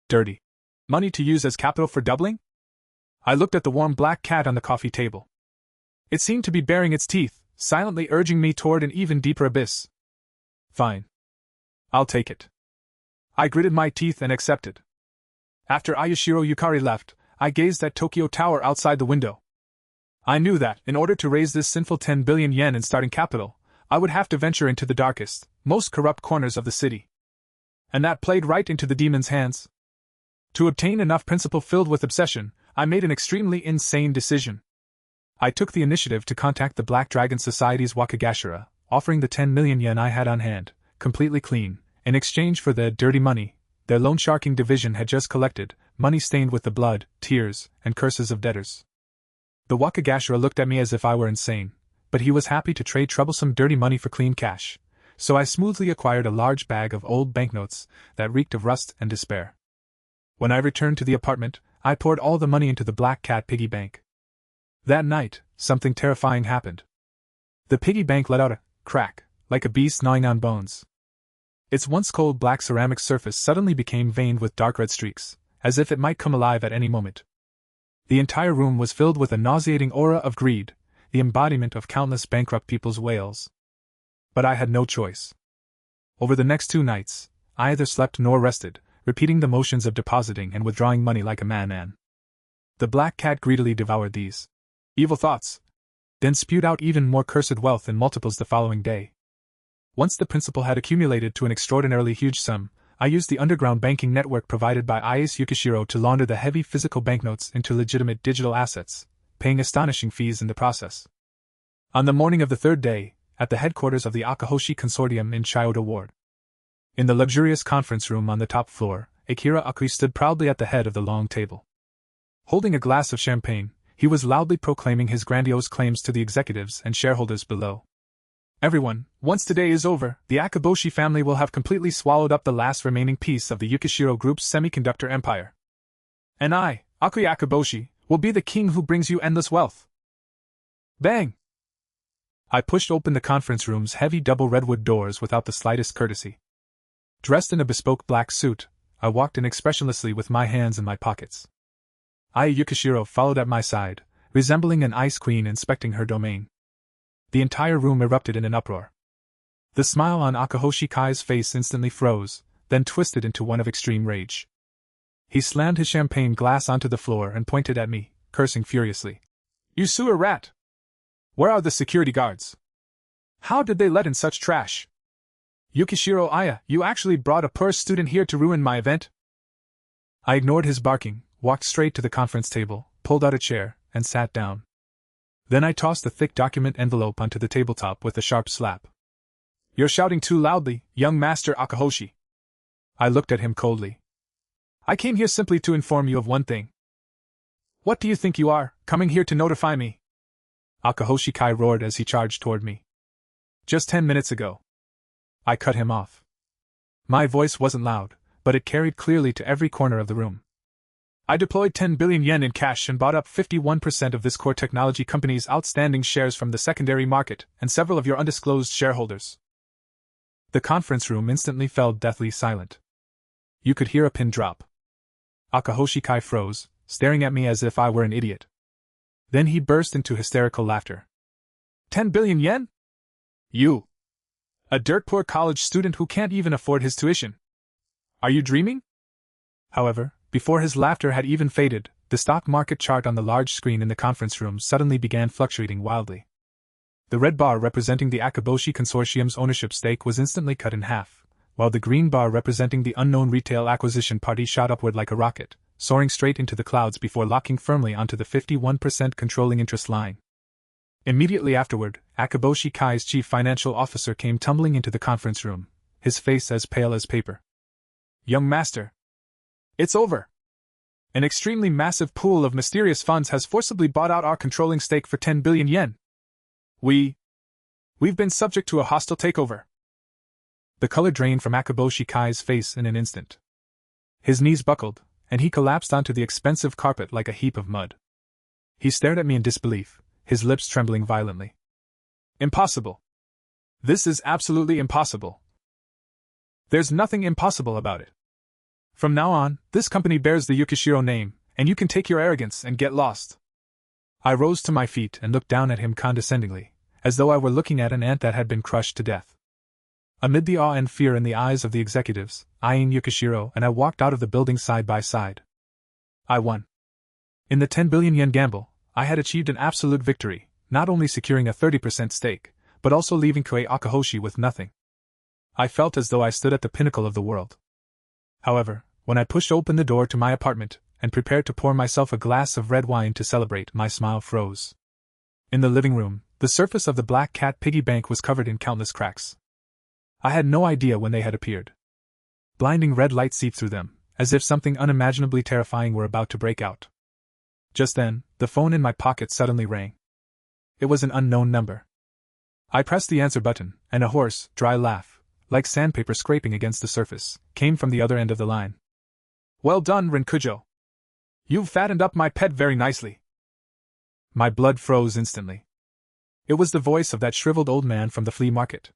dirty money to use as capital for doubling? I looked at the warm black cat on the coffee table. It seemed to be baring its teeth, silently urging me toward an even deeper abyss. Fine. I'll take it. I gritted my teeth and accepted. After Ayashiro Yukari left, I gazed at Tokyo Tower outside the window. I knew that, in order to raise this sinful 10 billion yen in starting capital, I would have to venture into the darkest, most corrupt corners of the city. And that played right into the demon's hands. To obtain enough principle filled with obsession, I made an extremely insane decision. I took the initiative to contact the Black Dragon Society's Wakagashira, offering the 10 million yen I had on hand, completely clean, in exchange for the dirty money their loan sharking division had just collected, money stained with the blood, tears, and curses of debtors. The Wakagashira looked at me as if I were insane, but he was happy to trade troublesome dirty money for clean cash, so I smoothly acquired a large bag of old banknotes that reeked of rust and despair. When I returned to the apartment, I poured all the money into the Black Cat piggy bank. That night, something terrifying happened. The piggy bank let out a crack, like a beast gnawing on bones. Its once cold black ceramic surface suddenly became veined with dark red streaks, as if it might come alive at any moment. The entire room was filled with a nauseating aura of greed, the embodiment of countless bankrupt people's wails. But I had no choice. Over the next 2 nights, I neither slept nor rested, repeating the motions of depositing and withdrawing money like a madman. The black cat greedily devoured these evil thoughts, then spewed out even more cursed wealth in multiples the following day. Once the principal had accumulated to an extraordinarily huge sum, I used the underground banking network provided by Aya Yukishiro to launder the heavy physical banknotes into legitimate digital assets, paying astonishing fees in the process. On the morning of the 3rd day, at the headquarters of the Akahoshi Consortium in Chiyoda Ward, in the luxurious conference room on the top floor, Akira Akui stood proudly at the head of the long table. Holding a glass of champagne, he was loudly proclaiming his grandiose claims to the executives and shareholders below. Everyone, once today is over, the Akaboshi family will have completely swallowed up the last remaining piece of the Yukishiro Group's semiconductor empire. And I, Akui Akaboshi, will be the king who brings you endless wealth. Bang! I pushed open the conference room's heavy double redwood doors without the slightest courtesy. Dressed in a bespoke black suit, I walked in expressionlessly with my hands in my pockets. Aya Yukishiro followed at my side, resembling an ice queen inspecting her domain. The entire room erupted in an uproar. The smile on Akahoshi Kai's face instantly froze, then twisted into one of extreme rage. He slammed his champagne glass onto the floor and pointed at me, cursing furiously. You sewer rat! Where are the security guards? How did they let in such trash? Yukishiro Aya, you actually brought a poor student here to ruin my event? I ignored his barking, walked straight to the conference table, pulled out a chair, and sat down. Then I tossed the thick document envelope onto the tabletop with a sharp slap. You're shouting too loudly, young Master Akahoshi. I looked at him coldly. I came here simply to inform you of one thing. What do you think you are, coming here to notify me? Akahoshi Kai roared as he charged toward me. Just 10 minutes ago. I cut him off. My voice wasn't loud, but it carried clearly to every corner of the room. I deployed 10 billion yen in cash and bought up 51% of this core technology company's outstanding shares from the secondary market and several of your undisclosed shareholders. The conference room instantly fell deathly silent. You could hear a pin drop. Akahoshi Kai froze, staring at me as if I were an idiot. Then he burst into hysterical laughter. 10 billion yen? You! A dirt-poor college student who can't even afford his tuition. Are you dreaming? However, before his laughter had even faded, the stock market chart on the large screen in the conference room suddenly began fluctuating wildly. The red bar representing the Akaboshi Consortium's ownership stake was instantly cut in half, while the green bar representing the unknown retail acquisition party shot upward like a rocket, soaring straight into the clouds before locking firmly onto the 51% controlling interest line. Immediately afterward, Akaboshi Kai's chief financial officer came tumbling into the conference room, his face as pale as paper. Young master. It's over. An extremely massive pool of mysterious funds has forcibly bought out our controlling stake for 10 billion yen. We've been subject to a hostile takeover. The color drained from Akaboshi Kai's face in an instant. His knees buckled, and he collapsed onto the expensive carpet like a heap of mud. He stared at me in disbelief, his lips trembling violently. Impossible. This is absolutely impossible. There's nothing impossible about it. From now on, this company bears the Yukishiro name, and you can take your arrogance and get lost. I rose to my feet and looked down at him condescendingly, as though I were looking at an ant that had been crushed to death. Amid the awe and fear in the eyes of the executives, eyeing Yukishiro and I walked out of the building side by side. I won. In the 10 billion yen gamble, I had achieved an absolute victory, not only securing a 30% stake, but also leaving Koei Akahoshi with nothing. I felt as though I stood at the pinnacle of the world. However, when I pushed open the door to my apartment and prepared to pour myself a glass of red wine to celebrate, my smile froze. In the living room, the surface of the black cat piggy bank was covered in countless cracks. I had no idea when they had appeared. Blinding red light seeped through them, as if something unimaginably terrifying were about to break out. Just then, the phone in my pocket suddenly rang. It was an unknown number. I pressed the answer button, and a hoarse, dry laugh, like sandpaper scraping against the surface, came from the other end of the line. Well done, Ren Kujo. You've fattened up my pet very nicely. My blood froze instantly. It was the voice of that shriveled old man from the flea market.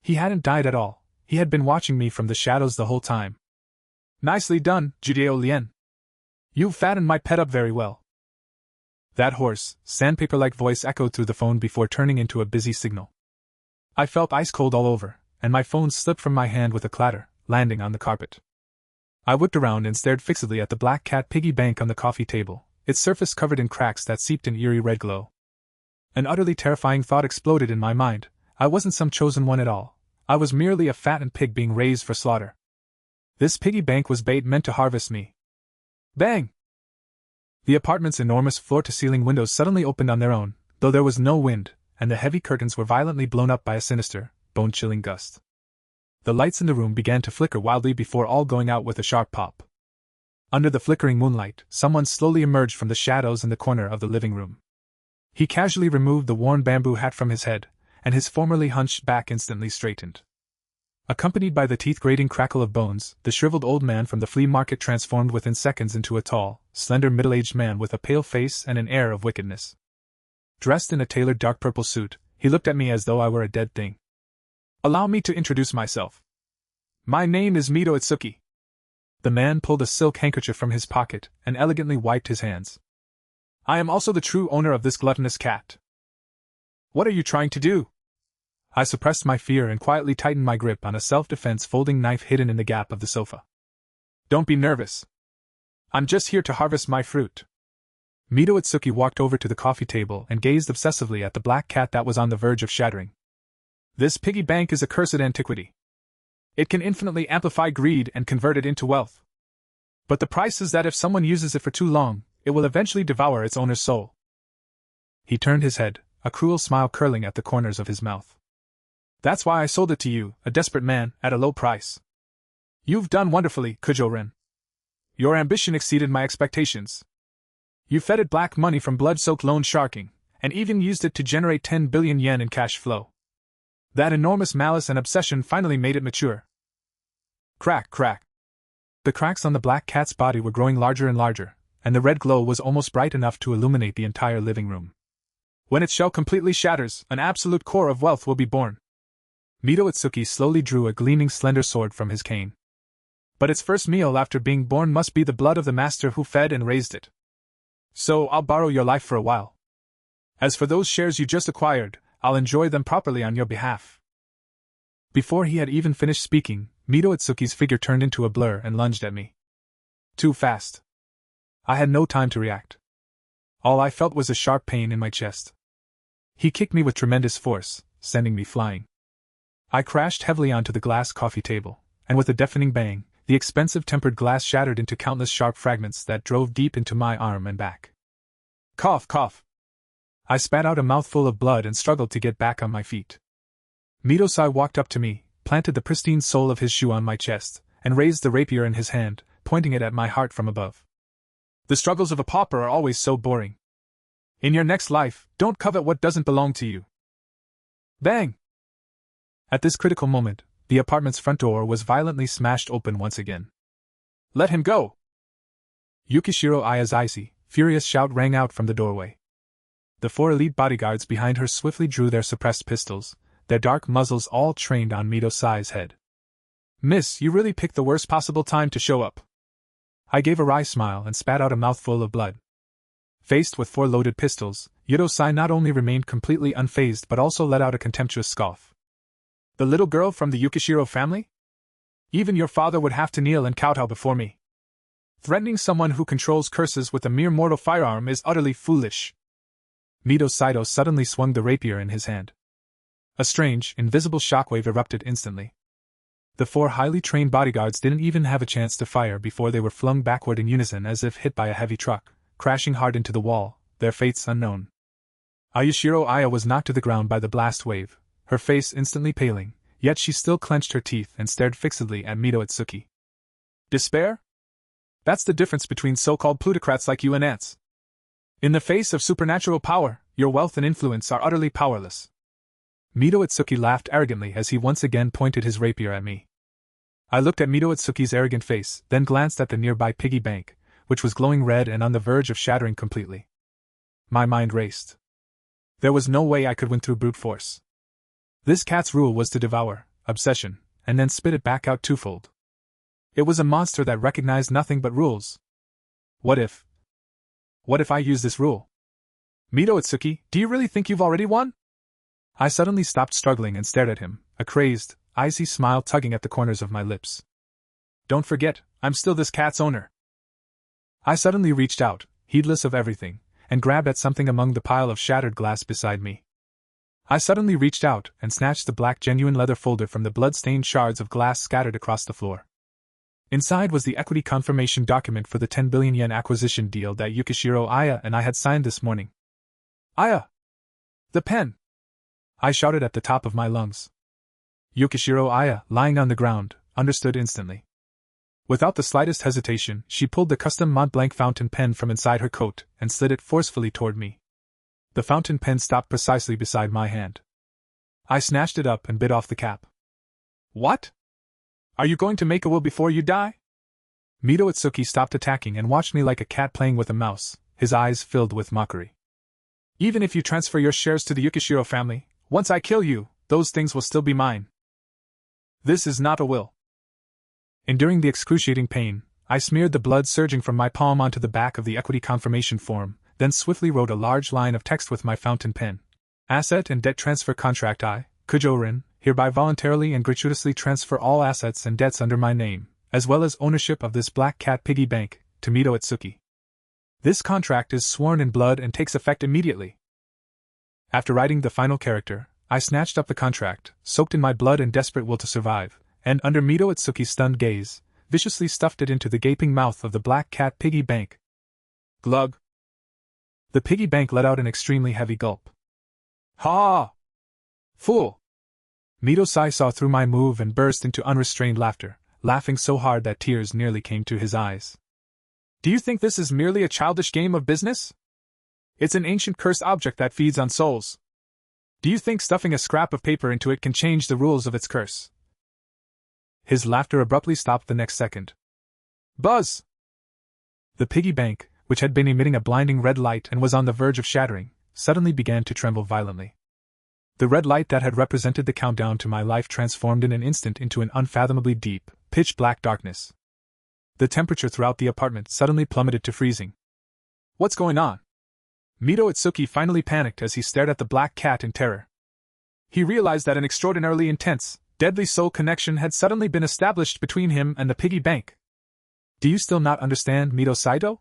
He hadn't died at all, he had been watching me from the shadows the whole time. Nicely done, Judeo Lien. You've fattened my pet up very well. That hoarse, sandpaper-like voice echoed through the phone before turning into a busy signal. I felt ice-cold all over, and my phone slipped from my hand with a clatter, landing on the carpet. I whipped around and stared fixedly at the black cat piggy bank on the coffee table, its surface covered in cracks that seeped an eerie red glow. An utterly terrifying thought exploded in my mind. I wasn't some chosen one at all. I was merely a fattened pig being raised for slaughter. This piggy bank was bait meant to harvest me. Bang! The apartment's enormous floor-to-ceiling windows suddenly opened on their own, though there was no wind, and the heavy curtains were violently blown up by a sinister, bone-chilling gust. The lights in the room began to flicker wildly before all going out with a sharp pop. Under the flickering moonlight, someone slowly emerged from the shadows in the corner of the living room. He casually removed the worn bamboo hat from his head, and his formerly hunched back instantly straightened. Accompanied by the teeth-grating crackle of bones, the shriveled old man from the flea market transformed within seconds into a tall, slender middle-aged man with a pale face and an air of wickedness. Dressed in a tailored dark purple suit, he looked at me as though I were a dead thing. Allow me to introduce myself. My name is Midōsai. The man pulled a silk handkerchief from his pocket and elegantly wiped his hands. I am also the true owner of this gluttonous cat. What are you trying to do? I suppressed my fear and quietly tightened my grip on a self-defense folding knife hidden in the gap of the sofa. Don't be nervous. I'm just here to harvest my fruit. Midōsai walked over to the coffee table and gazed obsessively at the black cat that was on the verge of shattering. This piggy bank is a cursed antiquity. It can infinitely amplify greed and convert it into wealth. But the price is that if someone uses it for too long, it will eventually devour its owner's soul. He turned his head, a cruel smile curling at the corners of his mouth. That's why I sold it to you, a desperate man, at a low price. You've done wonderfully, Kujo Ren. Your ambition exceeded my expectations. You fed it black money from blood-soaked loan sharking, and even used it to generate 10 billion yen in cash flow. That enormous malice and obsession finally made it mature. Crack, crack. The cracks on the black cat's body were growing larger and larger, and the red glow was almost bright enough to illuminate the entire living room. When its shell completely shatters, an absolute core of wealth will be born. Midō slowly drew a gleaming slender sword from his cane. But its first meal after being born must be the blood of the master who fed and raised it. So I'll borrow your life for a while. As for those shares you just acquired, I'll enjoy them properly on your behalf. Before he had even finished speaking, Midō's figure turned into a blur and lunged at me. Too fast. I had no time to react. All I felt was a sharp pain in my chest. He kicked me with tremendous force, sending me flying. I crashed heavily onto the glass coffee table, and with a deafening bang, the expensive tempered glass shattered into countless sharp fragments that drove deep into my arm and back. Cough, cough. I spat out a mouthful of blood and struggled to get back on my feet. Midōsai walked up to me, planted the pristine sole of his shoe on my chest, and raised the rapier in his hand, pointing it at my heart from above. The struggles of a pauper are always so boring. In your next life, don't covet what doesn't belong to you. Bang! At this critical moment, the apartment's front door was violently smashed open once again. Let him go! Yukishiro Aya's icy, furious shout rang out from the doorway. The 4 elite bodyguards behind her swiftly drew their suppressed pistols, their dark muzzles all trained on Midōsai's head. Miss, you really picked the worst possible time to show up. I gave a wry smile and spat out a mouthful of blood. Faced with 4 loaded pistols, Midōsai not only remained completely unfazed but also let out a contemptuous scoff. The little girl from the Yukishiro family? Even your father would have to kneel and kowtow before me. Threatening someone who controls curses with a mere mortal firearm is utterly foolish. Midō suddenly swung the rapier in his hand. A strange, invisible shockwave erupted instantly. The 4 highly trained bodyguards didn't even have a chance to fire before they were flung backward in unison as if hit by a heavy truck, crashing hard into the wall, their fates unknown. Yukishiro Aya was knocked to the ground by the blast wave, her face instantly paling, yet she still clenched her teeth and stared fixedly at Midō. Despair? That's the difference between so-called plutocrats like you and ants. In the face of supernatural power, your wealth and influence are utterly powerless. Midō laughed arrogantly as he once again pointed his rapier at me. I looked at Midō's arrogant face, then glanced at the nearby piggy bank, which was glowing red and on the verge of shattering completely. My mind raced. There was no way I could win through brute force. This cat's rule was to devour, obsession, and then spit it back out twofold. It was a monster that recognized nothing but rules. What if I use this rule? Midō, do you really think you've already won? I suddenly stopped struggling and stared at him, a crazed, icy smile tugging at the corners of my lips. Don't forget, I'm still this cat's owner. I suddenly reached out, heedless of everything, and grabbed at something among the pile of shattered glass beside me. I suddenly reached out and snatched the black genuine leather folder from the blood-stained shards of glass scattered across the floor. Inside was the equity confirmation document for the 10 billion yen acquisition deal that Yukishiro Aya and I had signed this morning. Aya! The pen! I shouted at the top of my lungs. Yukishiro Aya, lying on the ground, understood instantly. Without the slightest hesitation, she pulled the custom Mont-Blanc fountain pen from inside her coat and slid it forcefully toward me. The fountain pen stopped precisely beside my hand. I snatched it up and bit off the cap. What? Are you going to make a will before you die? Midō stopped attacking and watched me like a cat playing with a mouse, his eyes filled with mockery. Even if you transfer your shares to the Yukishiro family, once I kill you, those things will still be mine. This is not a will. Enduring the excruciating pain, I smeared the blood surging from my palm onto the back of the equity confirmation form, then swiftly wrote a large line of text with my fountain pen. Asset and debt transfer contract. I, Kujo Ren, hereby voluntarily and gratuitously transfer all assets and debts under my name, as well as ownership of this black cat piggy bank, to Midō. This contract is sworn in blood and takes effect immediately. After writing the final character, I snatched up the contract, soaked in my blood and desperate will to survive, and under Midō's stunned gaze, viciously stuffed it into the gaping mouth of the black cat piggy bank. Glug! The piggy bank let out an extremely heavy gulp. Ha! Fool! Midōsai saw through my move and burst into unrestrained laughter, laughing so hard that tears nearly came to his eyes. Do you think this is merely a childish game of business? It's an ancient cursed object that feeds on souls. Do you think stuffing a scrap of paper into it can change the rules of its curse? His laughter abruptly stopped the next second. Buzz! The piggy bank, which had been emitting a blinding red light and was on the verge of shattering, suddenly began to tremble violently. The red light that had represented the countdown to my life transformed in an instant into an unfathomably deep, pitch-black darkness. The temperature throughout the apartment suddenly plummeted to freezing. What's going on? Midō finally panicked as he stared at the black cat in terror. He realized that an extraordinarily intense, deadly soul connection had suddenly been established between him and the piggy bank. Do you still not understand, Midōsai?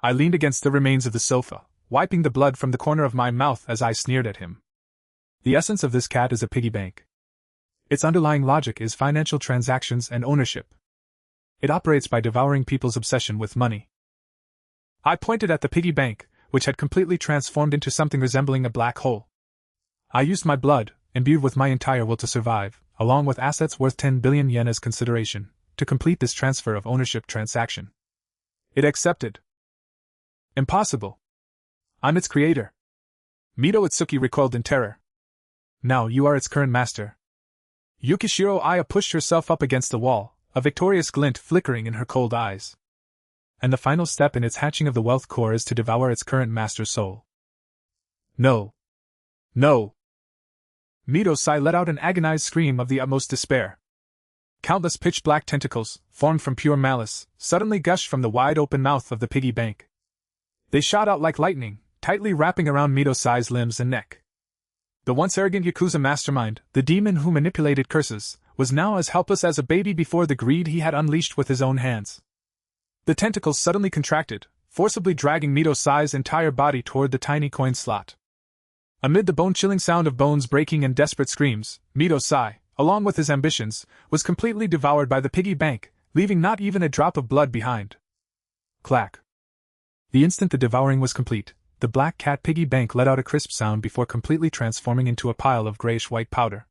I leaned against the remains of the sofa, wiping the blood from the corner of my mouth as I sneered at him. The essence of this cat is a piggy bank. Its underlying logic is financial transactions and ownership. It operates by devouring people's obsession with money. I pointed at the piggy bank, which had completely transformed into something resembling a black hole. I used my blood, imbued with my entire will to survive, along with assets worth 10 billion yen as consideration, to complete this transfer of ownership transaction. It accepted. Impossible. I'm its creator. Midō recoiled in terror. Now you are its current master. Yukishiro Aya pushed herself up against the wall, a victorious glint flickering in her cold eyes. And the final step in its hatching of the wealth core is to devour its current master's soul. No. No. Midōsai let out an agonized scream of the utmost despair. Countless pitch-black tentacles, formed from pure malice, suddenly gushed from the wide-open mouth of the piggy bank. They shot out like lightning, tightly wrapping around Midōsai's limbs and neck. The once arrogant Yakuza mastermind, the demon who manipulated curses, was now as helpless as a baby before the greed he had unleashed with his own hands. The tentacles suddenly contracted, forcibly dragging Midōsai's entire body toward the tiny coin slot. Amid the bone-chilling sound of bones breaking and desperate screams, Midōsai, along with his ambitions, was completely devoured by the piggy bank, leaving not even a drop of blood behind. Clack. The instant the devouring was complete, the black cat piggy bank let out a crisp sound before completely transforming into a pile of grayish-white powder.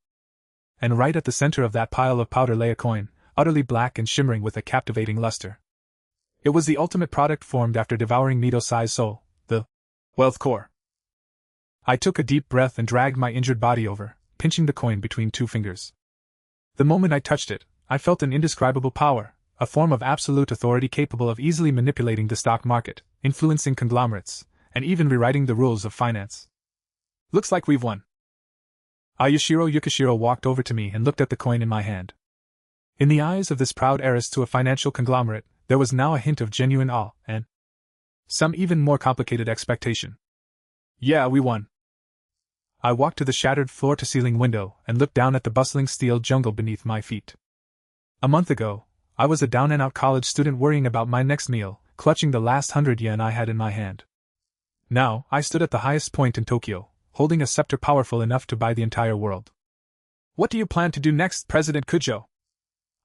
And right at the center of that pile of powder lay a coin, utterly black and shimmering with a captivating luster. It was the ultimate product formed after devouring Midōsai's soul, the wealth core. I took a deep breath and dragged my injured body over, pinching the coin between two fingers. The moment I touched it, I felt an indescribable power, a form of absolute authority capable of easily manipulating the stock market, influencing conglomerates, and even rewriting the rules of finance. Looks like we've won. Yukishiro walked over to me and looked at the coin in my hand. In the eyes of this proud heiress to a financial conglomerate, there was now a hint of genuine awe and some even more complicated expectation. Yeah, we won. I walked to the shattered floor-to-ceiling window and looked down at the bustling steel jungle beneath my feet. A month ago, I was a down-and-out college student worrying about my next meal, clutching the last 100 yen I had in my hand. Now, I stood at the highest point in Tokyo, holding a scepter powerful enough to buy the entire world. What do you plan to do next, President Kujo?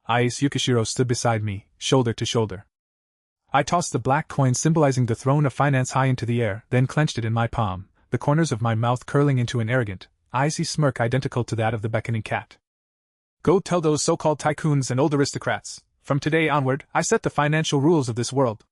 Yukishiro stood beside me, shoulder to shoulder. I tossed the black coin symbolizing the throne of finance high into the air, then clenched it in my palm, the corners of my mouth curling into an arrogant, icy smirk identical to that of the beckoning cat. Go tell those so-called tycoons and old aristocrats, from today onward, I set the financial rules of this world.